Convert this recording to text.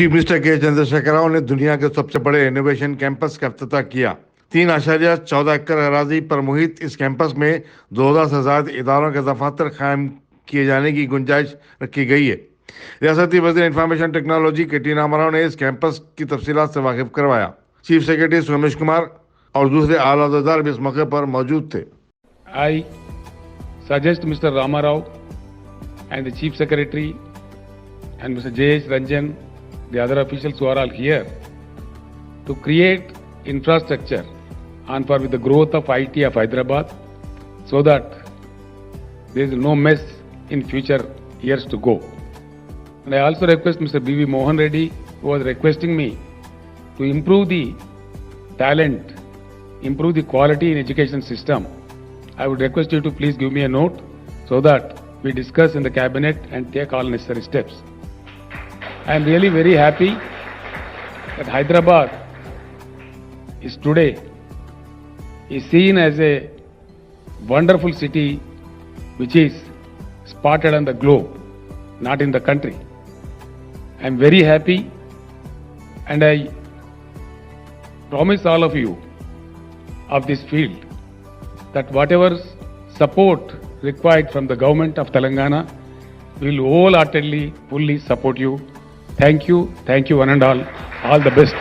Chief minister के चंद्रशेखर राव ने दुनिया के सबसे बड़े इनोवेशन कैंपस का इफ्तिताह किया। 3.14 एकड़ अराजी पर मुहित इस कैंपस में 2000 से ज्यादा इदारों के दफातर कायम किए जाने की गुंजाइश रखी गई है। रियासती वजीर इंफॉर्मेशन टेक्नोलॉजी के टी रामाराव ने इस कैंपस की तफसीलात से वाकिफ करवाया। चीफ सेक्रेटरी सोमेश कुमार और दूसरे आला अहदेदार भी इस मौके पर मौजूद थे। I suggest Mr. Ramarao and the Chief Secretary and Mr. J.S. Ranjan, the other officials who are all here, to create infrastructure on par with the growth of IT of Hyderabad so that there is no mess in future years to go. And I also request Mr. B.V. Mohan Reddy, who was requesting me to improve the talent, improve the quality in education system. I would request you to please give me a note so that we discuss in the cabinet and take all necessary steps. I am really very happy that Hyderabad is today seen as a wonderful city which is spotted on the globe, not in the country. I am very happy and I promise all of you of this field that whatever support required from the government of Telangana will wholeheartedly, fully support you. Thank you one and all. All the best.